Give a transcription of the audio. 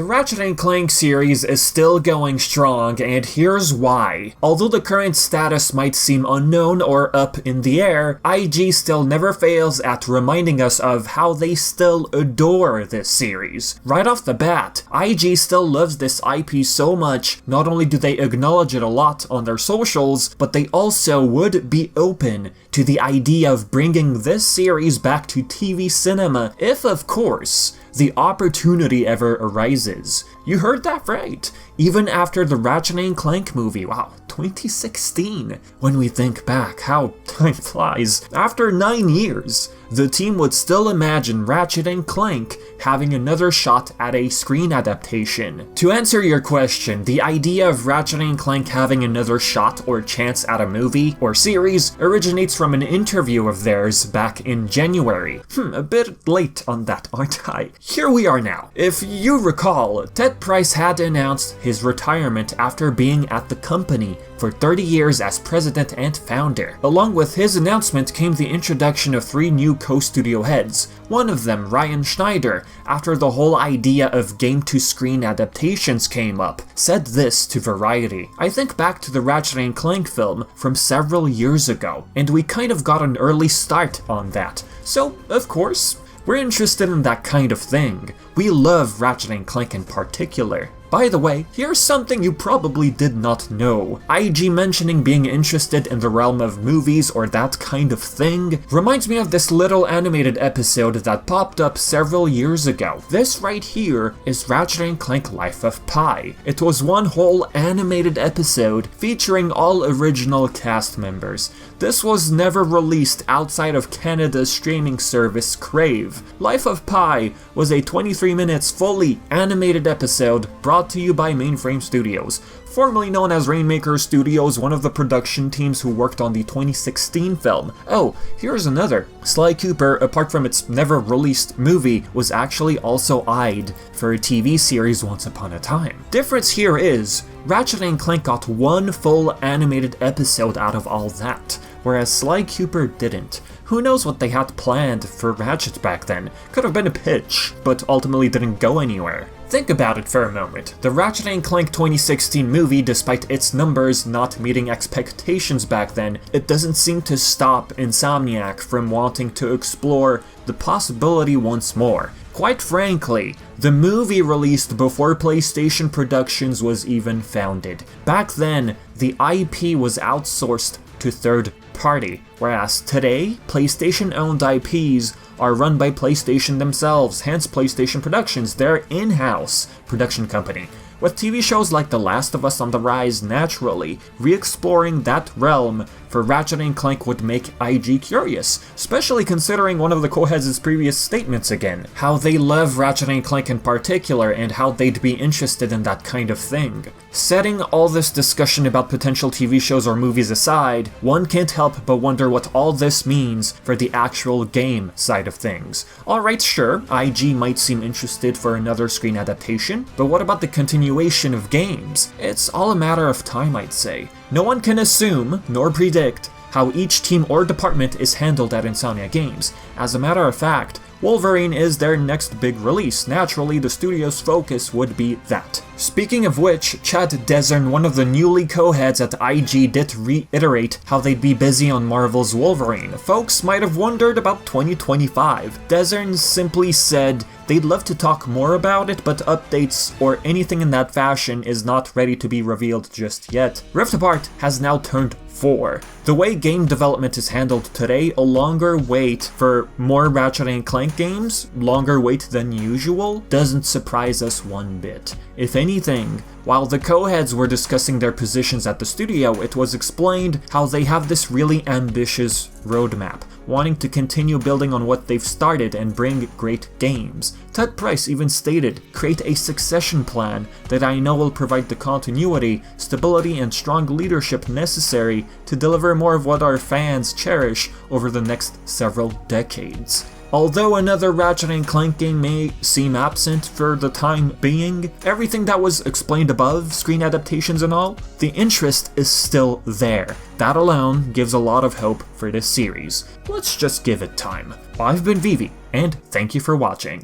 The Ratchet & Clank series is still going strong, and here's why. Although the current status might seem unknown or up in the air, IG still never fails at reminding us of how they still adore this series. Right off the bat, IG still loves this IP so much, not only do they acknowledge it a lot on their socials, but they also would be open to the idea of bringing this series back to TV cinema if, of course, the opportunity ever arises. You heard that right. Even after the Ratchet & Clank movie, wow, 2016. When we think back, how time flies. After 9 years, the team would still imagine Ratchet & Clank having another shot at a screen adaptation. To answer your question, the idea of Ratchet & Clank having another shot or chance at a movie or series originates from an interview of theirs back in January. A bit late on that, aren't I? Here we are now. If you recall, Ted Price had announced his retirement after being at the company for 30 years as president and founder. Along with his announcement came the introduction of 3 new co-studio heads, one of them Ryan Schneider, after the whole idea of game-to-screen adaptations came up, said this to Variety. "I think back to the Ratchet & Clank film from several years ago, and we kind of got an early start on that. So, of course, we're interested in that kind of thing. We love Ratchet & Clank in particular." By the way, here's something you probably did not know. IG mentioning being interested in the realm of movies or that kind of thing reminds me of this little animated episode that popped up several years ago. This right here is Ratchet & Clank Life of Pi. It was one whole animated episode featuring all original cast members. This was never released outside of Canada's streaming service Crave. Life of Pi was a 23 minutes fully animated episode brought to you by Mainframe Studios, formerly known as Rainmaker Studios, one of the production teams who worked on the 2016 film. Oh, here's another. Sly Cooper, apart from its never-released movie, was actually also eyed for a TV series once upon a time. Difference here is, Ratchet & Clank got one full animated episode out of all that, whereas Sly Cooper didn't. Who knows what they had planned for Ratchet back then? Could have been a pitch, but ultimately didn't go anywhere. Think about it for a moment. The Ratchet & Clank 2016 movie, despite its numbers not meeting expectations back then, it doesn't seem to stop Insomniac from wanting to explore the possibility once more. Quite frankly, the movie released before PlayStation Productions was even founded. Back then, the IP was outsourced to third party, whereas today, PlayStation-owned IPs are run by PlayStation themselves, hence PlayStation Productions, their in-house production company. With TV shows like The Last of Us on the rise, naturally, re-exploring that realm for Ratchet & Clank would make IG curious, especially considering one of the co-heads' previous statements again, how they love Ratchet & Clank in particular and how they'd be interested in that kind of thing. Setting all this discussion about potential TV shows or movies aside, one can't help but wonder what all this means for the actual game side of things. Alright, sure, IG might seem interested for another screen adaptation, but what about the continuation of games? It's all a matter of time, I'd say. No one can assume, nor predict, how each team or department is handled at Insomniac Games. As a matter of fact, Wolverine is their next big release. Naturally, the studio's focus would be that. Speaking of which, Chad Desern, one of the newly co-heads at IG, did reiterate how they'd be busy on Marvel's Wolverine. Folks might have wondered about 2025. Desern simply said they'd love to talk more about it, but updates or anything in that fashion is not ready to be revealed just yet. Rift Apart has now turned 4. The way game development is handled today, a longer wait for more Ratchet & Clank games, longer wait than usual, doesn't surprise us one bit. If anything, while the co-heads were discussing their positions at the studio, it was explained how they have this really ambitious roadmap, wanting to continue building on what they've started and bring great games. Ted Price even stated, "Create a succession plan that I know will provide the continuity, stability, and strong leadership necessary to deliver more of what our fans cherish over the next several decades." Although another Ratchet & Clank game may seem absent for the time being, everything that was explained above, screen adaptations and all, the interest is still there. That alone gives a lot of hope for this series. Let's just give it time. I've been Vivi, and thank you for watching.